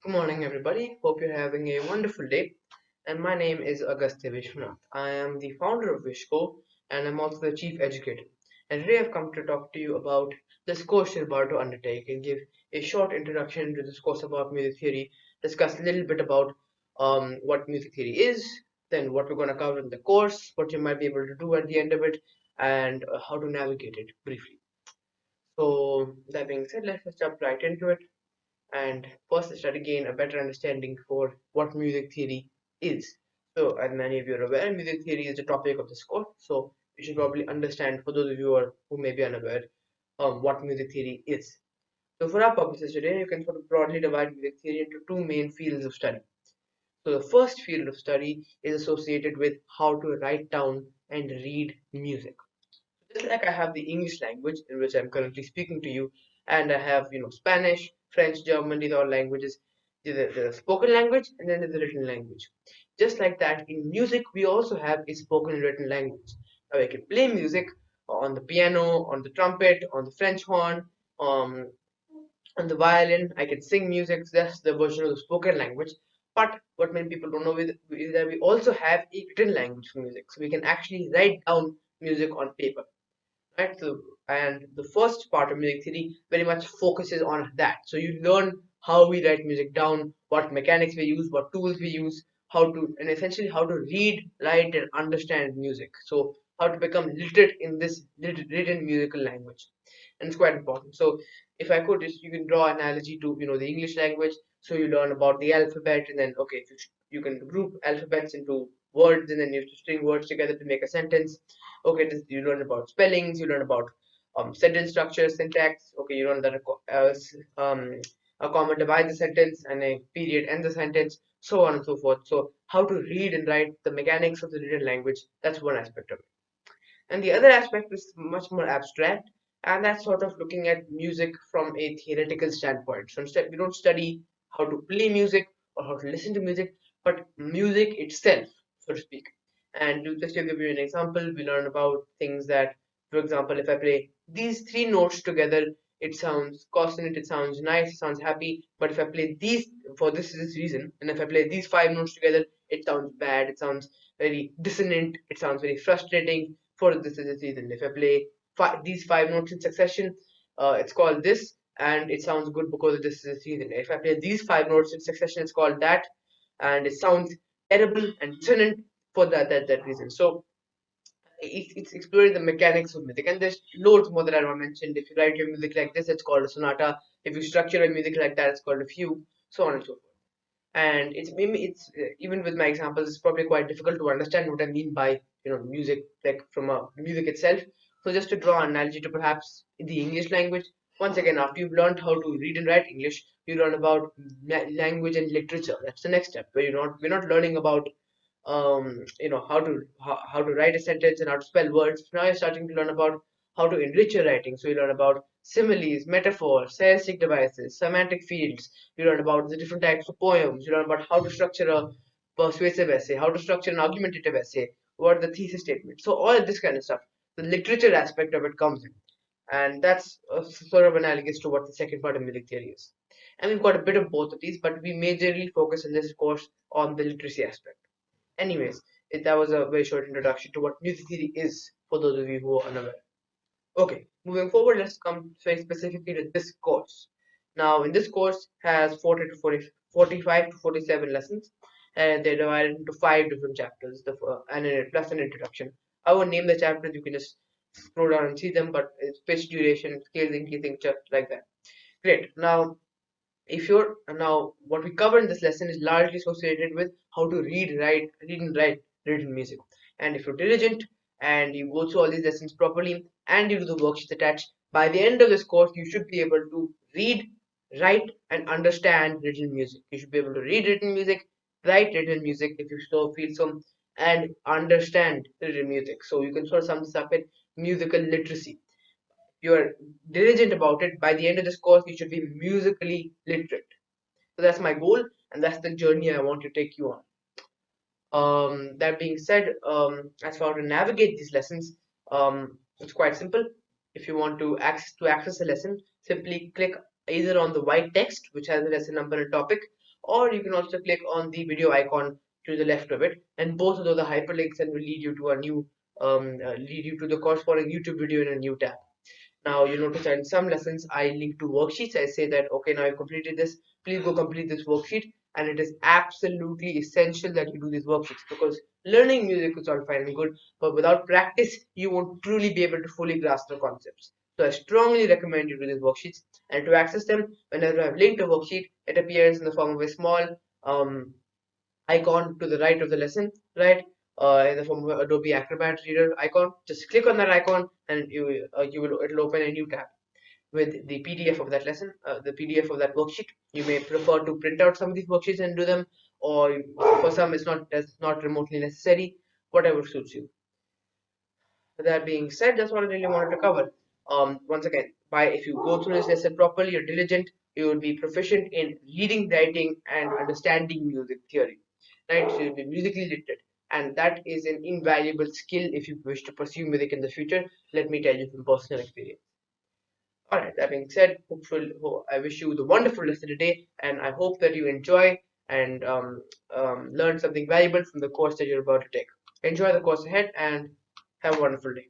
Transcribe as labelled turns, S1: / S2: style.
S1: Good morning, everybody. Hope you're having a wonderful day. And my name is Agastya Vishwanath. I am the founder of Vish Co, and I'm also the chief educator. And today I've come to talk to you about this course you're about to undertake and give a short introduction to this course about music theory, discuss a little bit about what music theory is, then what we're going to cover in the course, what you might be able to do at the end of it, and how to navigate it briefly. So, that being said, let's just jump right into it and first try to gain a better understanding for what music theory is. So, as many of you are aware, music theory is the topic of this course. So, you should probably understand, for those of you who may be unaware, what music theory is. So, for our purposes today, you can sort of broadly divide music theory into two main fields of study. So, the first field of study is associated with how to write down and read music. Just like I have the English language in which I'm currently speaking to you, and I have Spanish, French, German. These are all languages. There's a spoken language, and then there's a written language. Just like that, in music we also have a spoken and written language. Now I can play music on the piano, on the trumpet, on the French horn, um, on the violin. I can sing music. So that's the version of the spoken language. But what many people don't know is that we also have a written language for music. So we can actually write down music on paper, right? So, and the first part of music theory very much focuses on that. So you learn how we write music down, what mechanics we use, what tools we use, how to, and essentially how to read, write, and understand music. So how to become literate in this written musical language, and it's quite important. So if I could, just you can draw analogy to the English language. So you learn about the alphabet, and then okay, you can group alphabets into words, and then you have to string words together to make a sentence. Okay, you learn about spellings, you learn about sentence structure, syntax. Okay, you learn that a comma divides a sentence and a period ends a sentence, so on and so forth. So how to read and write, the mechanics of the written language, that's one aspect of it. And the other aspect is much more abstract, and that's sort of looking at music from a theoretical standpoint. So instead, we don't study how to play music or how to listen to music, but music itself, so to speak. And just to give you an example, we learn about things that, for example, if I play these three notes together, it sounds consonant, it sounds nice, it sounds happy. But if I play these for this reason, and if I play these five notes together, it sounds bad, it sounds very dissonant, it sounds very frustrating for this reason. If I play these five notes in succession, it's called this, and it sounds good because of this reason. If I play these five notes in succession, it's called that, and it sounds terrible and dissonant for that reason. So it's exploring the mechanics of music, and there's loads more that I don't mention. If you write your music like this, it's called a sonata. If you structure your music like that, it's called a fugue, so on and so forth. And it's even with my examples, it's probably quite difficult to understand what I mean by music, like from a music itself. So just to draw an analogy to perhaps the English language, once again, after you've learned how to read and write English, you learn about language and literature. That's the next step, where we're not learning about how to write a sentence and how to spell words. Now you're starting to learn about how to enrich your writing. So you learn about similes, metaphors, stylistic devices, semantic fields. You learn about the different types of poems. You learn about how to structure a persuasive essay, how to structure an argumentative essay, what are the thesis statements. So all of this kind of stuff, the literature aspect of it comes in, and that's sort of analogous to what the second part of music theory is. And we've got a bit of both of these, but we majorly focus in this course on the literacy aspect. Anyways, that was a very short introduction to what music theory is for those of you who are unaware. Okay, moving forward, let's come very specifically to this course. Now, in this course has 40 to 40, 45 to 47 lessons, and they're divided into five different chapters, plus an introduction. I won't name the chapters, you can just scroll down and see them, but it's pitch, duration, scaling, key just like that. Great. If you're now what we cover in this lesson is largely associated with how to read and write written music. And if you're diligent and you go through all these lessons properly and you do the worksheets attached, by the end of this course you should be able to read, write, and understand written music. You should be able to read written music, write written music if you so feel so, and understand written music. So you can sort of sum this up in musical literacy. You're diligent about it, by the end of this course, you should be musically literate. So that's my goal, and that's the journey I want to take you on. That being said, as for how to navigate these lessons, it's quite simple. If you want to access a lesson, simply click either on the white text, which has the lesson number and topic, or you can also click on the video icon to the left of it, and both of those are hyperlinks and will lead you to a new lead you to the corresponding YouTube video in a new tab. Now you notice that in some lessons I link to worksheets. I say that okay, now I've completed this, please go complete this worksheet. And it is absolutely essential that you do these worksheets, because learning music is all fine and good, but without practice you won't truly be able to fully grasp the concepts. So I strongly recommend you do these worksheets, and to access them, whenever I've linked a worksheet, it appears in the form of a small um, icon to the right of the lesson, right? In the form of Adobe Acrobat Reader icon. Just click on that icon, and you will it'll open a new tab with the PDF of that lesson, the PDF of that worksheet. You may prefer to print out some of these worksheets and do them, or for some it's not remotely necessary. Whatever suits you. That being said, that's what I really wanted to cover. Once again, by if you go through this lesson properly, you're diligent, you will be proficient in reading, writing, and understanding music theory. Right? So you'll be musically literate, and that is an invaluable skill if you wish to pursue music in the future. Let me tell you from personal experience. Alright, that being said, I wish you the wonderful rest of the day, and I hope that you enjoy and learn something valuable from the course that you're about to take. Enjoy the course ahead and have a wonderful day.